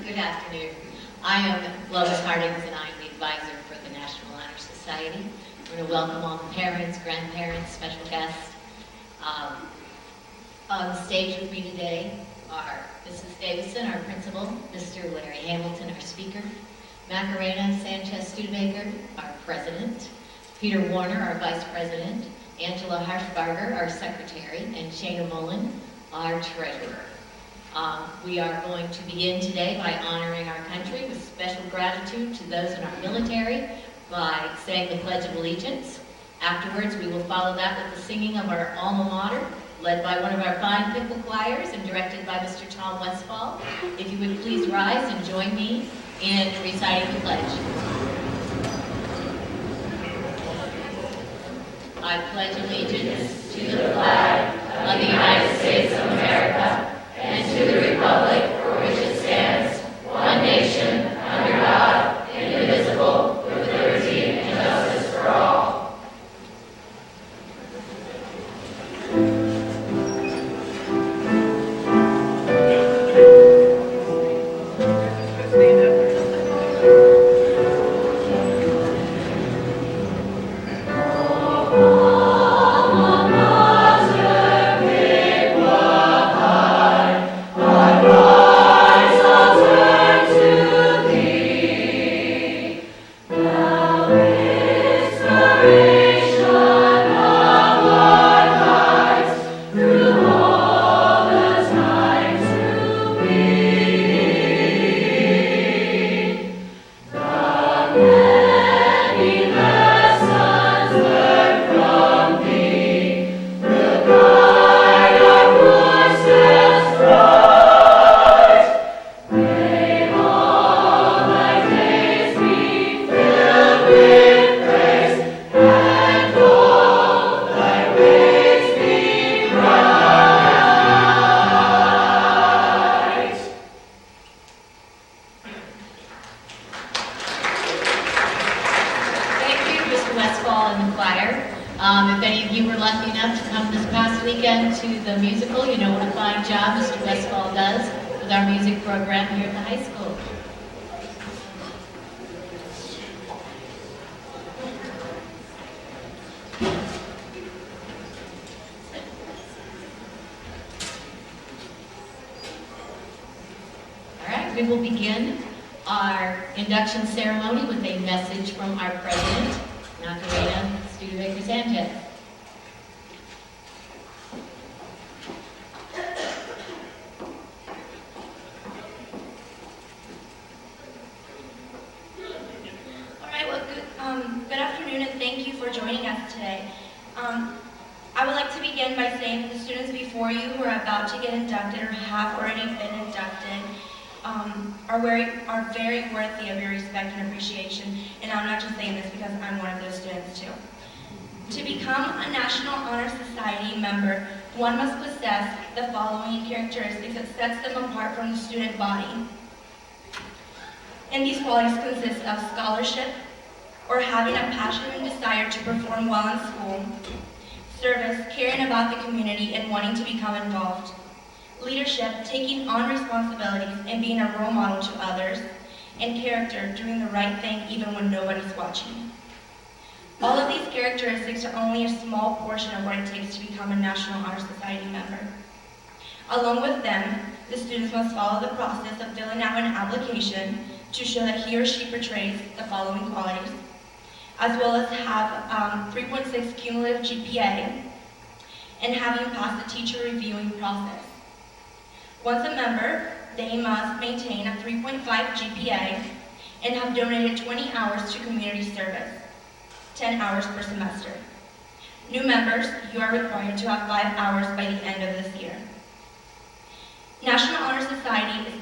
Good afternoon. I am Lois Hardings, and I'm the advisor for the National Honor Society. We're going to welcome all the parents, grandparents, special guests. On the stage with me today are Mrs. Davison, our principal, Mr. Larry Hamilton, our speaker, Macarena Sanchez Studebaker, our president, Peter Warner, our vice president, Angela Harshbarger, our secretary, and Shana Mullen, our treasurer. We are going to begin today by honoring our country with special gratitude to those in our military by saying the Pledge of Allegiance. Afterwards, we will follow that with the singing of our alma mater, led by one of our fine Piqua choirs and directed by Mr. Tom Westfall. If you would please rise and join me in reciting the pledge. I pledge allegiance to the flag of the United States of America and to the republic for which it stands, one nation, under God, indivisible, with liberty and justice for all. If any of you were lucky enough to come this past weekend to the musical, you know what a fine job Mr. Westfall does with our music program here at the high school. All right, we will begin our induction ceremony with a message from our president, Macarena Studebaker Sanchez. All right, well, good afternoon, and thank you for joining us today. I would like to begin by saying that the students before you who are about to get inducted or have already been inducted are very worthy of your respect and appreciation, and I'm not just saying this because I'm one of those students too. To become a National Honor Society member, one must possess the following characteristics that sets them apart from the student body. And these qualities consist of scholarship, or having a passion and desire to perform well in school, service, caring about the community, and wanting to become involved, leadership, taking on responsibilities and being a role model to others, and character, doing the right thing even when nobody's watching. All of these characteristics are only a small portion of what it takes to become a National Honor Society member. Along with them, the students must follow the process of filling out an application to show that he or she portrays the following qualities, as well as have 3.6 cumulative GPA and having passed the teacher reviewing process. Once a member, they must maintain a 3.5 GPA and have donated 20 hours to community service, 10 hours per semester. New members, you are required to have 5 hours by the end of this year. National Honor Society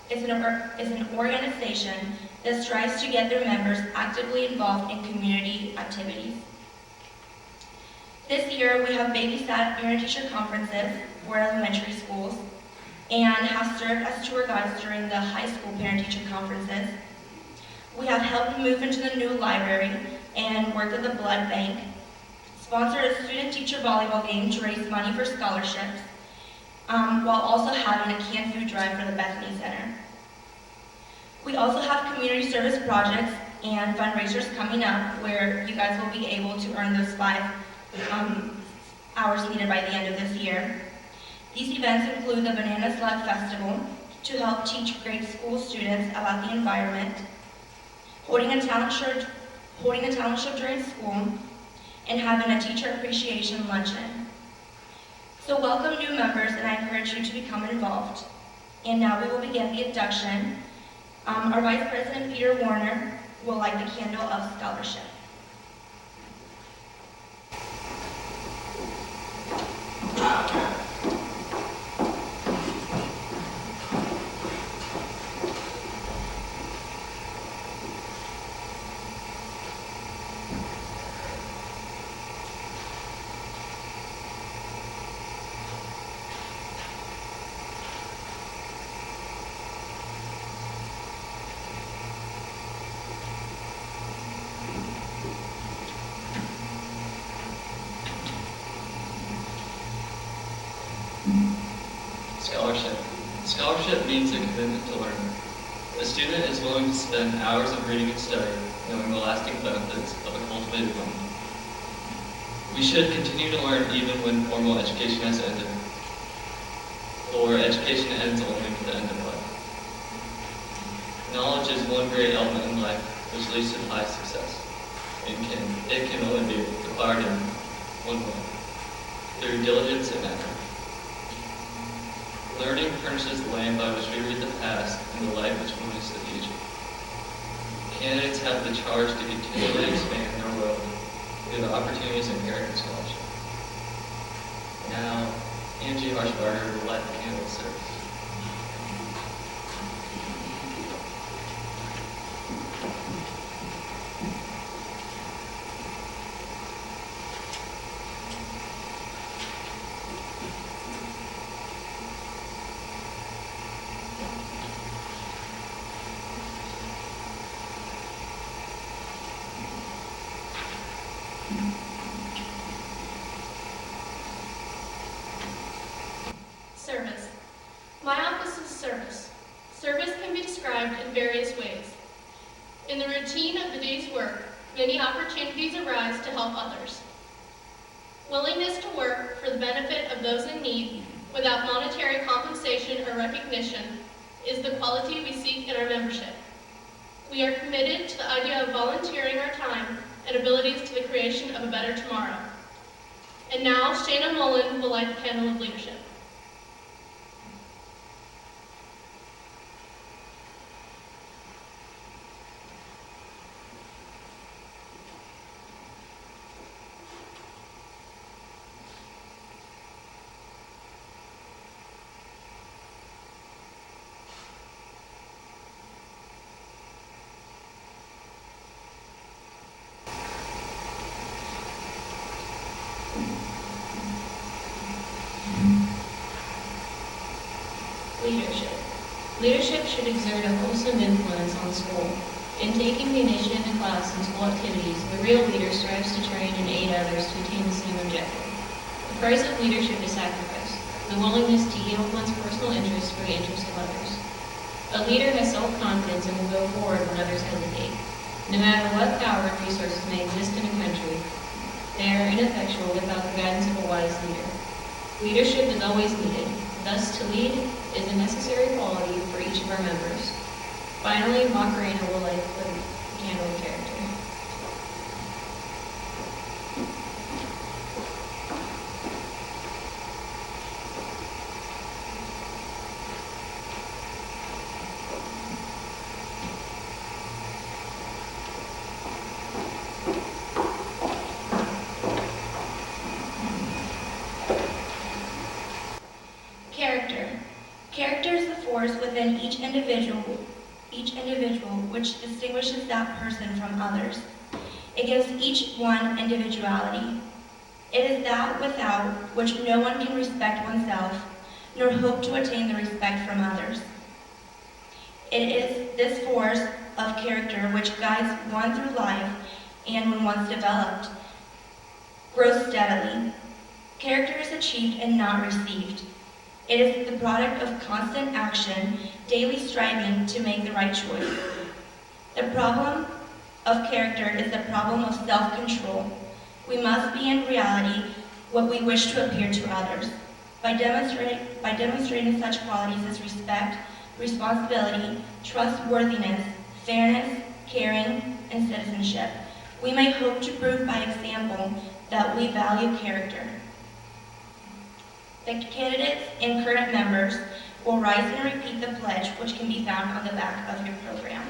is an organization that strives to get their members actively involved in community activities. This year, we have babysat parent-teacher conferences for elementary schools and have served as tour guides during the high school parent-teacher conferences. We have helped move into the new library and worked at the blood bank, sponsored a student-teacher volleyball game to raise money for scholarships, while also having a canned food drive for the Bethany Center. We also have community service projects and fundraisers coming up where you guys will be able to earn those 5 hours needed by the end of this year. These events include the Banana Slug Festival to help teach grade school students about the environment, holding a talent show during school, and having a teacher appreciation luncheon. So welcome new members, and I encourage you to become involved. And now we will begin the induction. Our Vice President, Peter Warner, will light the candle of scholarship. Scholarship. Scholarship means a commitment to learn. A student is willing to spend hours of reading and study, knowing the lasting benefits of a cultivated mind. We should continue to learn even when formal education has ended, or education ends only with the end of life. Knowledge is one great element in life which leads to the highest success. It can only be acquired in one way, through diligence and effort. Learning furnishes the land by which we read the past and the light which moves the future. Candidates have the charge to continually expand their world through the opportunities inherent in scholarship. Now, Angie Harshbarger will light the candle of service. Service. My office is service. Service can be described in various ways. In the routine of the day's work, many opportunities arise to help others. Willingness to work for the benefit of those in need without monetary compensation or recognition is the quality we seek in our membership. We are committed to the idea of volunteering our time and abilities to the creation of a better tomorrow. And now, Shana Mullen will light the candle of leadership. Leadership. Leadership should exert a wholesome influence on school. In taking the initiative in class and school activities, the real leader strives to train and aid others to attain the same objective. The price of leadership is sacrifice, the willingness to yield one's personal interests for the interest of others. A leader has self-confidence and will go forward when others hesitate. No matter what power and resources may exist in a country, they are ineffectual without the guidance of a wise leader. Leadership is always needed. Thus, to lead is a necessary quality for each of our members. Finally, Macarena will light the candle of character. Character is the force within each individual which distinguishes that person from others. It gives each one individuality. It is that without which no one can respect oneself, nor hope to attain the respect from others. It is this force of character which guides one through life, and when once developed, grows steadily. Character is achieved and not received. It is the product of constant action daily striving to make the right choice. The problem of character is the problem of self-control. We must be in reality what we wish to appear to others. By demonstrating such qualities as respect, responsibility, trustworthiness, fairness, caring, and citizenship, we may hope to prove by example that we value character. The candidates and current members will rise and repeat the pledge, which can be found on the back of your program.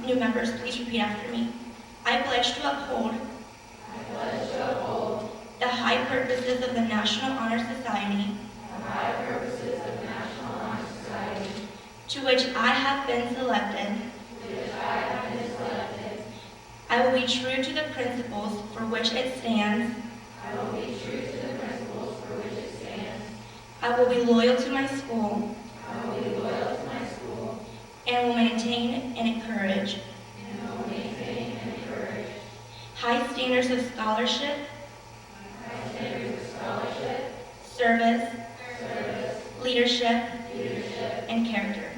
New members, please repeat after me. I pledge to uphold the high purposes of the National Honor Society, to which I have been selected. I will be true to the principles for which it stands. I will be loyal to my school. And will maintain and encourage high standards of scholarship, service, leadership, and character.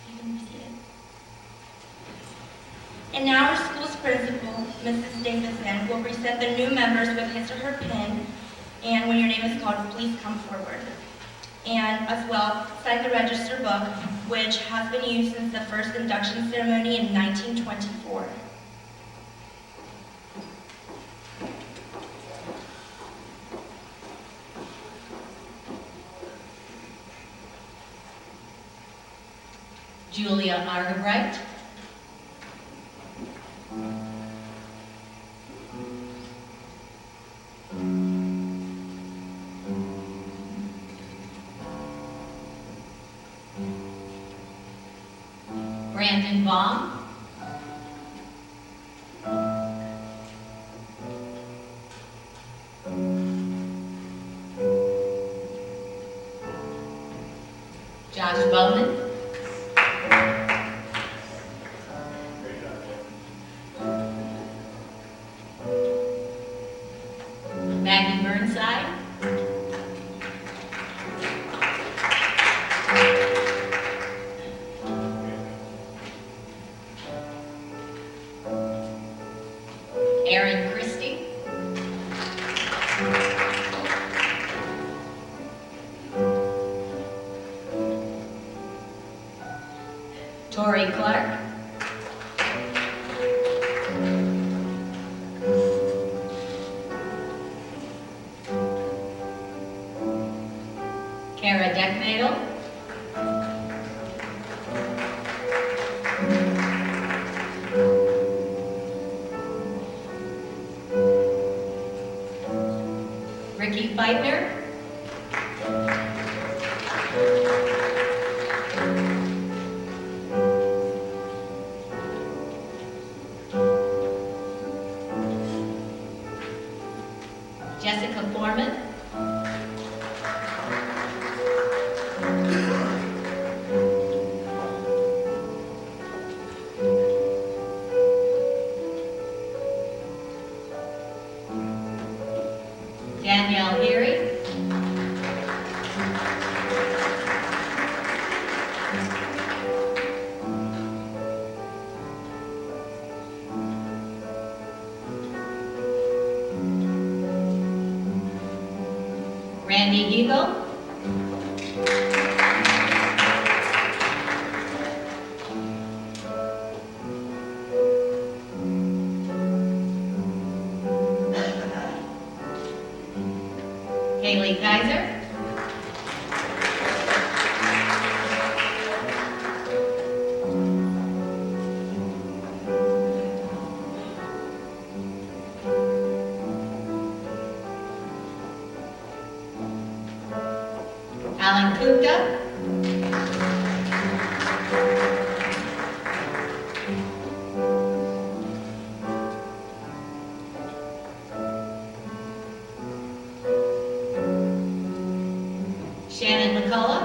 You can be seated. And now our school's principal, Mrs. Davison, will present the new members with his or her pin, and when your name is called, please come forward. And as well, sign the register book, which has been used since the first induction ceremony in 1924. Julia Arnebright. Brandon Baum. Josh Bowman. Maggie Burnside. Erin Christie. Tori Clark. Kara Decknadel. Ricky Feitner. Jessica Foreman. Danielle Erie. Randy Eagle. Haley Kaiser. Alan Kupta. Shannon McCullough.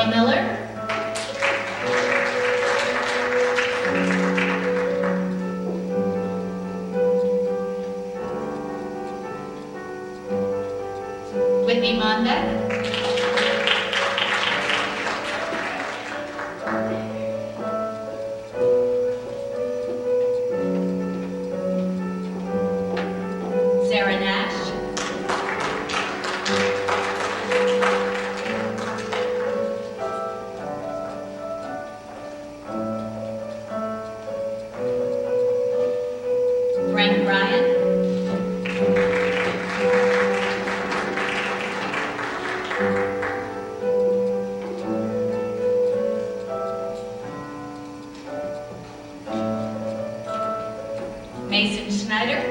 Kayla Miller. Whitney Monbeck. Sarah Nash. Frank Bryant. Mason Schneider.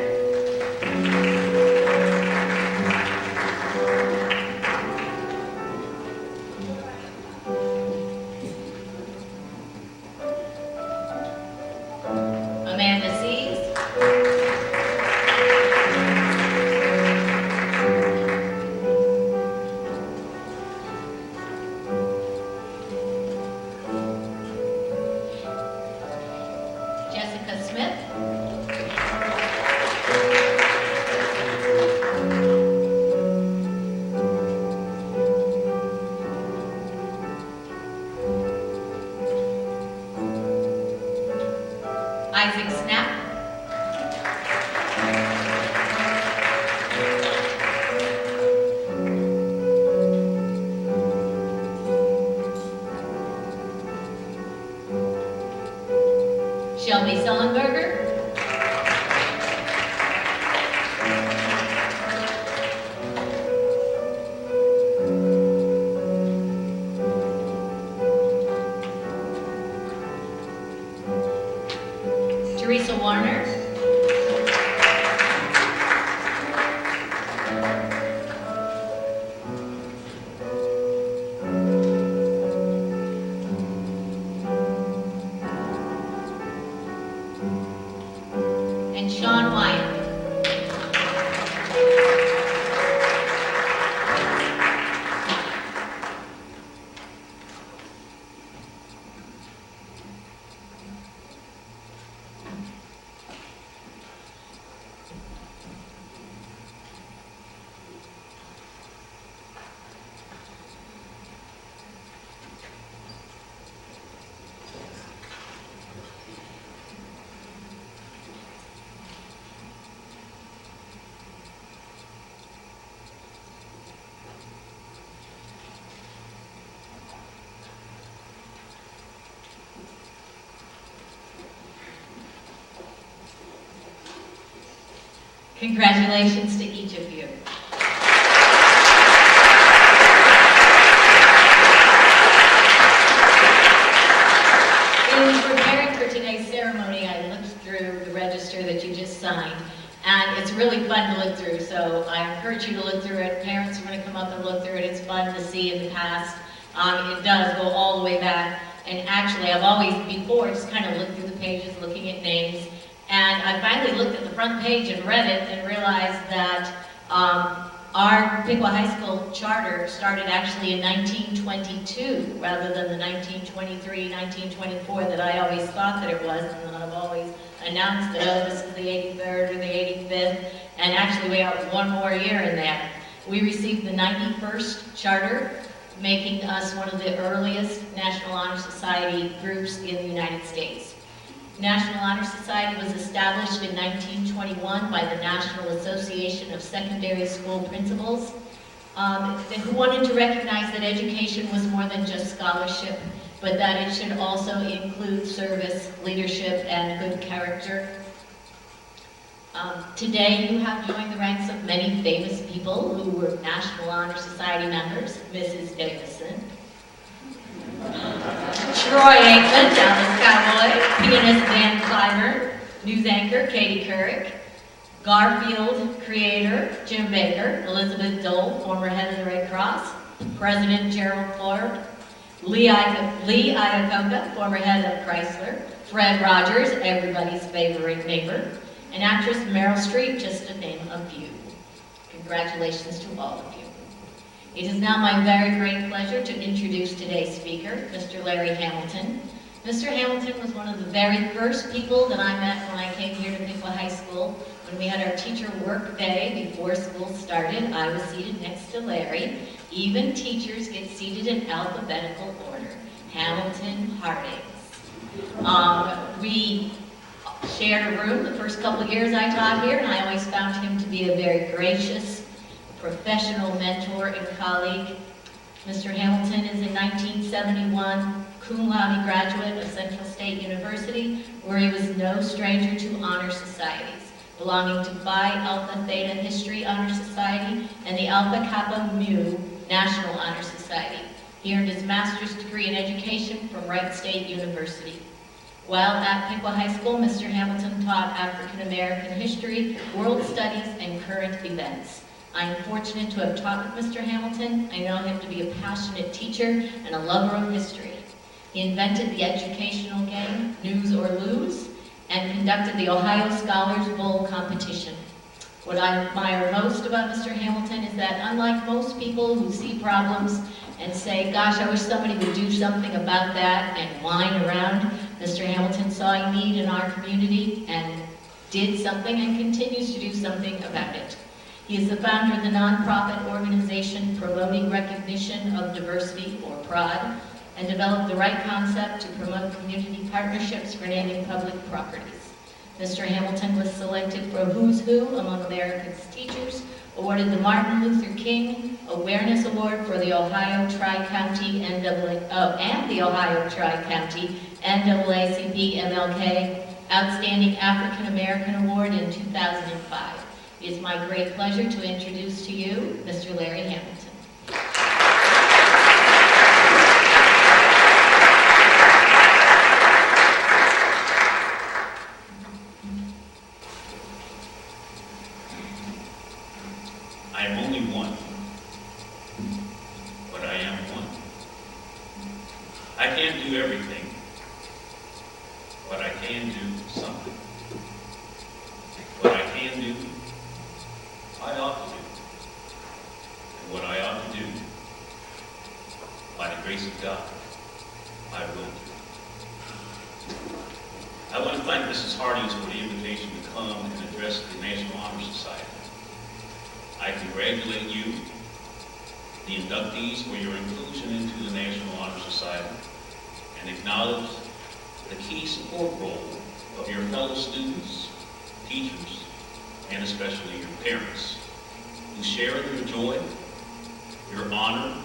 Amanda Sees. Jessica Smith. Isaac Snap. Shelby Sullenberger. Teresa Warner. And Sean Wyatt. Congratulations to each of you. In preparing for today's ceremony, I looked through the register that you just signed, and it's really fun to look through, so I encourage you to look through it. Parents are going to come up and look through it. It's fun to see in the past. It does go all the way back, and actually I've always before just kind of looked through the pages looking at names, and I finally looked at the front page and read it and realized that our Piqua High School charter started actually in 1922 rather than the 1923, 1924 that I always thought that it was, and then I've always announced that, oh, this is the 83rd or the 85th, and actually we have one more year in that. We received the 91st charter, making us one of the earliest National Honor Society groups in the United States. National Honor Society was established in 1921 by the National Association of Secondary School Principals, who wanted to recognize that education was more than just scholarship, but that it should also include service, leadership, and good character. Today you have joined the ranks of many famous people who were National Honor Society members: Mrs. Davison, Troy Aikman, Dallas Cowboy, pianist Dan Clyburn, news anchor Katie Couric, Garfield creator Jim Baker, Elizabeth Dole, former head of the Red Cross, President Gerald Ford, Lee Iacocca, former head of Chrysler, Fred Rogers, everybody's favorite neighbor, and actress Meryl Streep, just to name a few. Congratulations to all of you. It is now my very great pleasure to introduce today's speaker, Mr. Larry Hamilton. Mr. Hamilton was one of the very first people that I met when I came here to Piqua High School. When we had our teacher work day before school started, I was seated next to Larry. Even teachers get seated in alphabetical order. Hamilton, Harding. We shared a room the first couple of years I taught here, and I always found him to be a very gracious, professional mentor and colleague. Mr. Hamilton is a 1971 cum laude graduate of Central State University, where he was no stranger to honor societies, belonging to Phi Alpha Theta History Honor Society and the Alpha Kappa Mu National Honor Society. He earned his master's degree in education from Wright State University. While at Piqua High School, Mr. Hamilton taught African American history, world studies, and current events. I am fortunate to have taught with Mr. Hamilton. I know him to be a passionate teacher and a lover of history. He invented the educational game, News or Lose, and conducted the Ohio Scholars Bowl competition. What I admire most about Mr. Hamilton is that unlike most people who see problems and say, gosh, I wish somebody would do something about that and whine around, Mr. Hamilton saw a need in our community and did something and continues to do something about it. He is the founder of the nonprofit organization Promoting Recognition of Diversity, or PROD, and developed the right concept to promote community partnerships for naming public properties. Mr. Hamilton was selected for a Who's Who among America's teachers, awarded the Martin Luther King Awareness Award for the Ohio Tri-County and the Ohio Tri-County NAACP MLK Outstanding African American Award in 2005. It is my great pleasure to introduce to you Mr. Larry Hamilton. I am only one, but I am one. I can't do everything, but I can do something. What I can do, I ought to do. And what I ought to do, by the grace of God, I will do. I want to thank Mrs. Harding for the invitation to come and address the National Honor Society. I congratulate you, the inductees, for your inclusion into the National Honor Society, and acknowledge the key support role of your fellow students, teachers, and especially your parents, who share in your joy, your honor,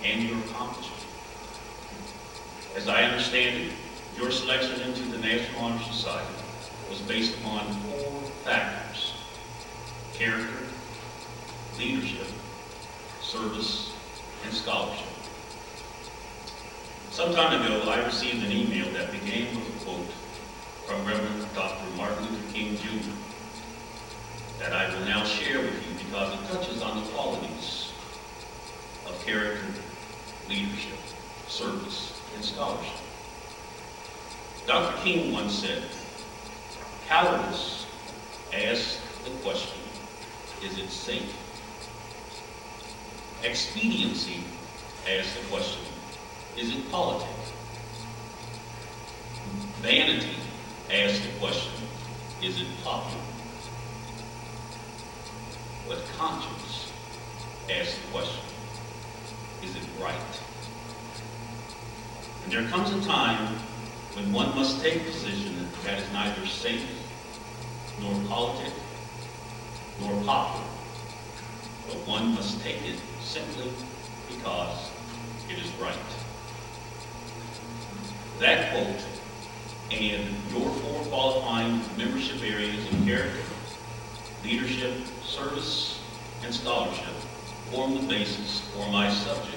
and your accomplishment. As I understand it, your selection into the National Honor Society was based upon 4 factors: character, leadership, service, and scholarship. Some time ago, I received an email that began with a quote from Reverend Dr. Martin Luther King Jr. that I will now share with you because it touches on the qualities of character, leadership, service, and scholarship. Dr. King once said, "Cowardice asks the question, is it safe? Expediency asks the question, is it politic? Vanity asks the question, is it popular? But conscience asks the question, is it right?" And there comes a time when one must take a position that is neither safe, nor politic, nor popular, but one must take it simply because it is right. That quote and your 4 qualifying membership areas of character, leadership, service, and scholarship form the basis for my subject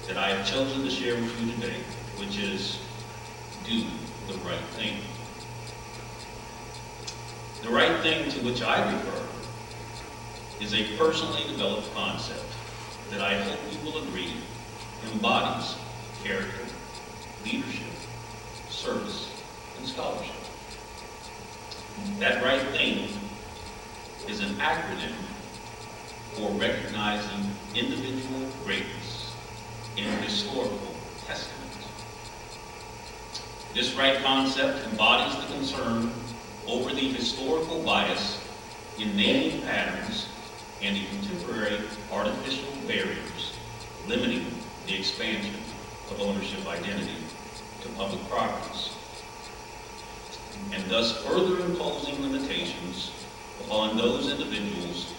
that I have chosen to share with you today, which is do the right thing. The right thing to which I refer is a personally developed concept that I hope you will agree embodies character, leadership, service, and scholarship. That right thing is an acronym for recognizing individual greatness in historical testament. This right concept embodies the concern over the historical bias in naming patterns and the contemporary artificial barriers limiting the expansion of ownership identity to public properties, and thus further imposing limitations upon those individuals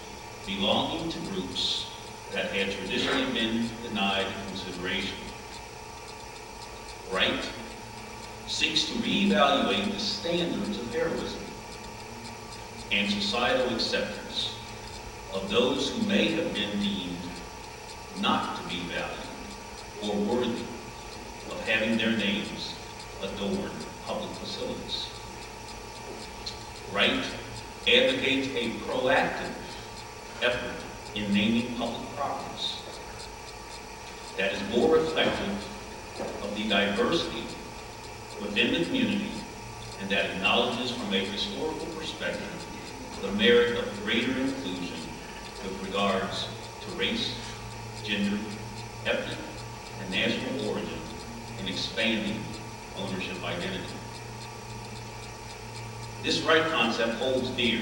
belonging to groups that had traditionally been denied consideration. Right seeks to reevaluate the standards of heroism and societal acceptance of those who may have been deemed not to be valued or worthy of having their names adorn public facilities. Right advocates a proactive effort in naming public properties that is more reflective of the diversity within the community and that acknowledges from a historical perspective the merit of greater inclusion with regards to race, gender, ethnic, and national origin in expanding ownership identity. This right concept holds dear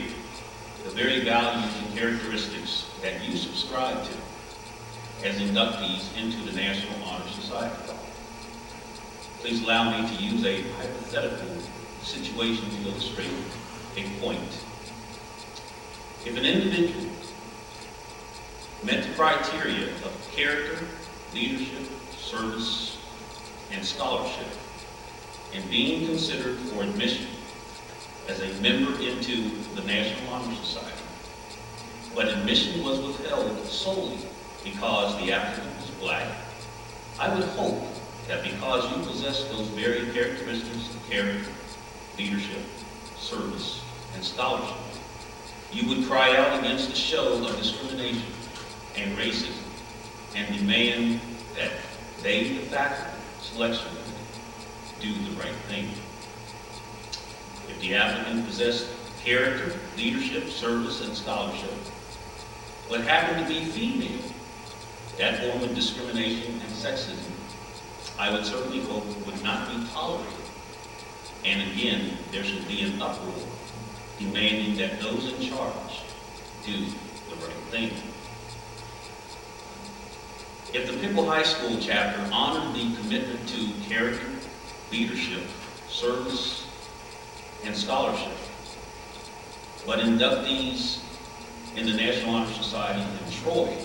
the very values and characteristics that you subscribe to as inductees into the National Honor Society. Please allow me to use a hypothetical situation to illustrate a point. If an individual met the criteria of character, leadership, service, and scholarship in being considered for admission as a member into the National Honor Society, but admission was withheld solely because the applicant was black, I would hope that because you possess those very characteristics of character, leadership, service, and scholarship, you would cry out against the show of discrimination and racism and demand that they, the faculty selection committee, do the right thing. If the applicant possessed character, leadership, service, and scholarship, but happened to be female, that form of discrimination and sexism, I would certainly hope would not be tolerated. And again, there should be an uproar demanding that those in charge do the right thing. If the Piqua High School chapter honored the commitment to character, leadership, service, and scholarship, but inductees in the National Honor Society in Troy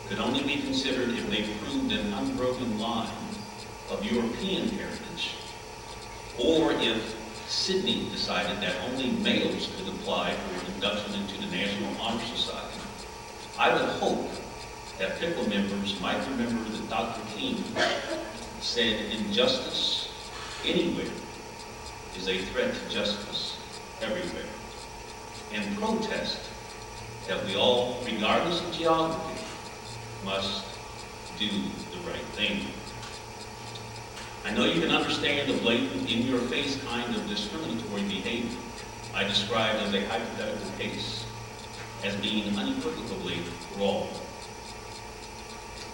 could only be considered if they proved an unbroken line of European heritage, or if Sydney decided that only males could apply for induction into the National Honor Society, I would hope that Piqua members might remember that Dr. King said, "Injustice anywhere is a threat to justice everywhere," and protest that we all, regardless of geography, must do the right thing. I know you can understand the blatant, in-your-face kind of discriminatory behavior I described as a hypothetical case as being unequivocally wrong.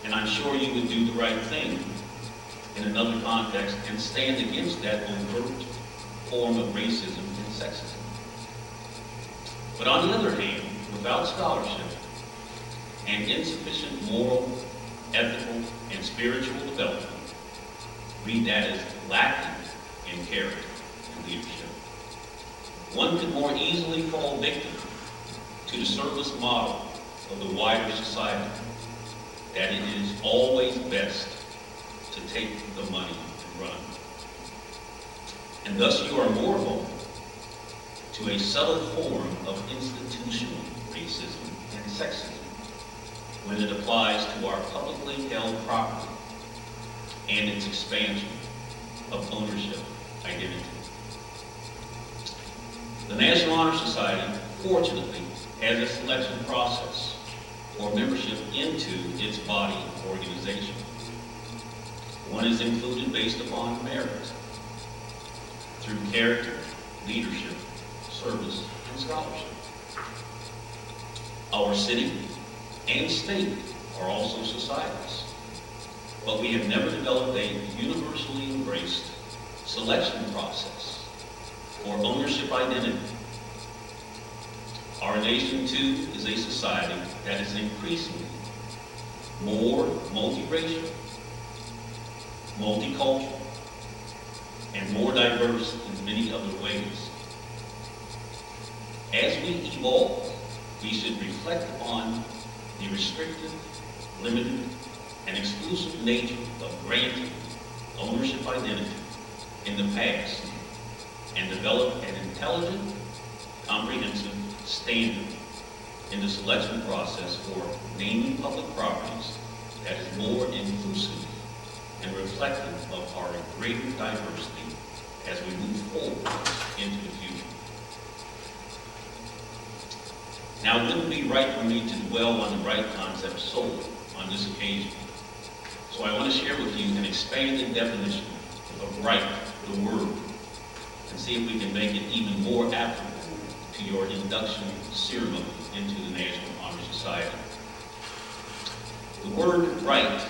And I'm sure you would do the right thing in another context and stand against that overt form of racism and sexism. But on the other hand, without scholarship and insufficient moral, ethical, and spiritual development, read that as lacking in character and leadership, one could more easily fall victim to the service model of the wider society, that it is always best to take the money and run. And thus you are more vulnerable to a subtle form of institutional racism and sexism when it applies to our publicly held property and its expansion of ownership identity. The National Honor Society, fortunately, has a selection process for membership into its body organization. One is included based upon merit, through character, leadership, service, and scholarship. Our city, and state are also societies. But we have never developed a universally embraced selection process or ownership identity. Our nation, too, is a society that is increasingly more multiracial, multicultural, and more diverse in many other ways. As we evolve, we should reflect upon the restrictive, limited, and exclusive nature of granting ownership identity in the past and develop an intelligent, comprehensive standard in the selection process for naming public properties that is more inclusive and reflective of our greater diversity as we move forward into the future. Now, it wouldn't be right for me to dwell on the right concept solely on this occasion. So I want to share with you an expanded definition of right, the word, and see if we can make it even more applicable to your induction ceremony into the National Honor Society. The word right,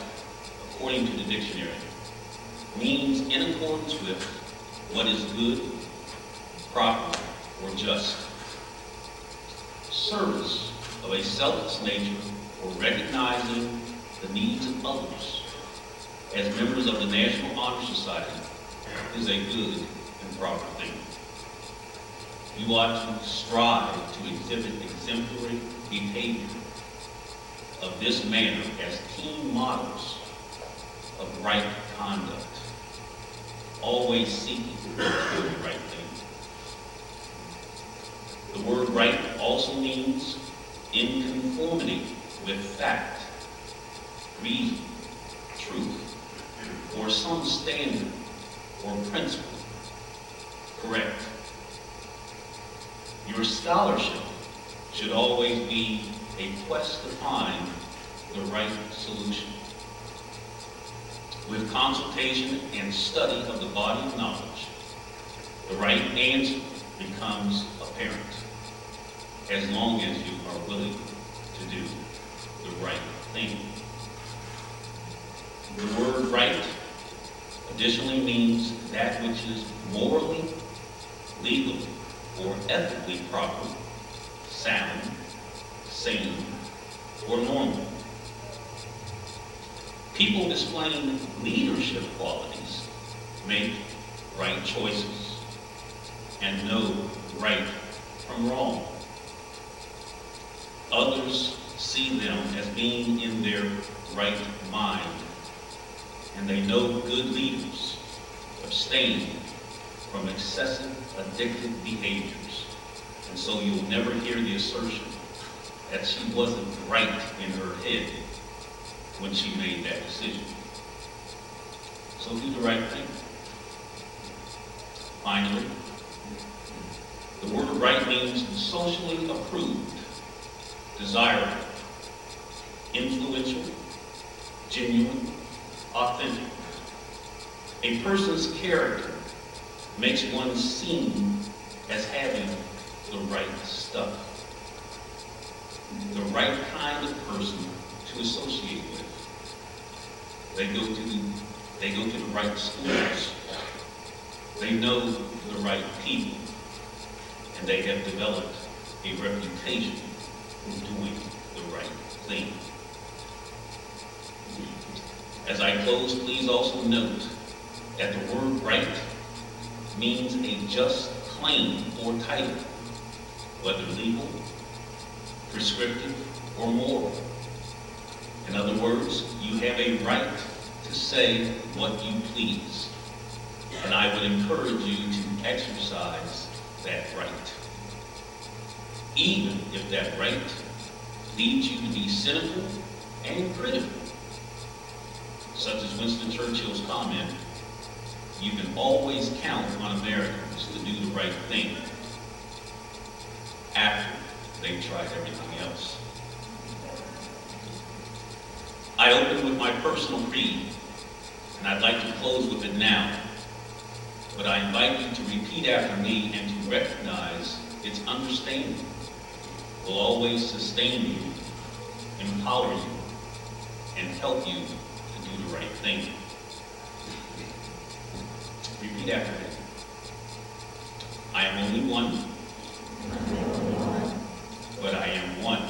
according to the dictionary, means in accordance with what is good, proper, or just. Service of a selfless nature for recognizing the needs of others as members of the National Honor Society is a good and proper thing. You ought to strive to exhibit exemplary behavior of this manner as keen models of right conduct, always seeking to do the right thing. The word right also means in conformity with fact, reason, truth, or some standard or principle. Correct. Your scholarship should always be a quest to find the right solution. With consultation and study of the body of knowledge, the right answer becomes apparent, as long as you are willing to do the right thing. The word right additionally means that which is morally, legally, or ethically proper, sound, sane, or normal. People displaying leadership qualities make right choices and know right from wrong. Others see them as being in their right mind, and they know good leaders abstain from excessive addictive behaviors. And so you'll never hear the assertion that she wasn't right in her head when she made that decision. So do the right thing. Finally, the word right means socially approved, desirable, influential, genuine, authentic. A person's character makes one seem as having the right stuff, the right kind of person to associate with. They go to the right schools. They know the right people, and they have developed a reputation for doing the right thing. As I close, please also note that the word right means a just claim or title, whether legal, prescriptive, or moral. In other words, you have a right to say what you please, and I would encourage you to exercise that right, even if that right leads you to be cynical and critical. Such as Winston Churchill's comment, you can always count on Americans to do the right thing after they've tried everything else. I open with my personal creed, and I'd like to close with it now, but I invite you to repeat after me and to recognize its understanding will always sustain you empower you, and help you to do the right thing. Repeat after me. I am only one, but I am one.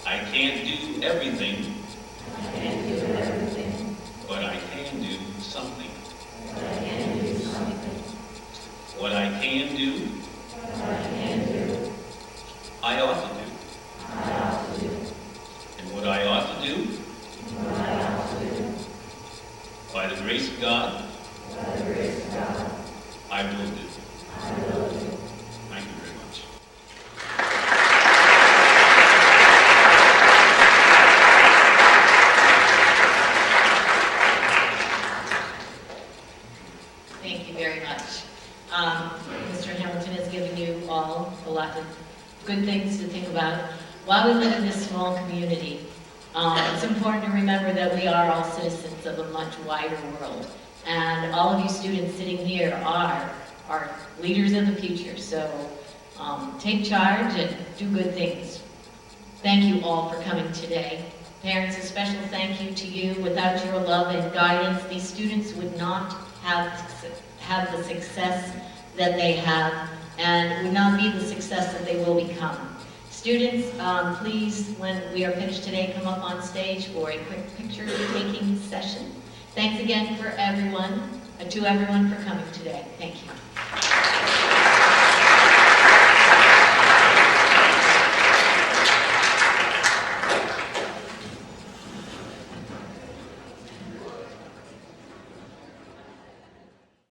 I can't do everything, but I can do something. What I can do, I ought to do. And what I ought to do, by the grace of God, I will do. Thank you very much. Thank you very much. Mr. Hamilton has given you all a lot of good things to think about. While we live in this small community, it's important to remember that we are all citizens of a much wider world. And all of you students sitting here are leaders of the future. So take charge and do good things. Thank you all for coming today. Parents, a special thank you to you. Without your love and guidance, these students would not have the success that they have and would not be the success that they will become. Students, please, when we are finished today, come up on stage for a quick picture-taking session. Thanks again to everyone for coming today. Thank you.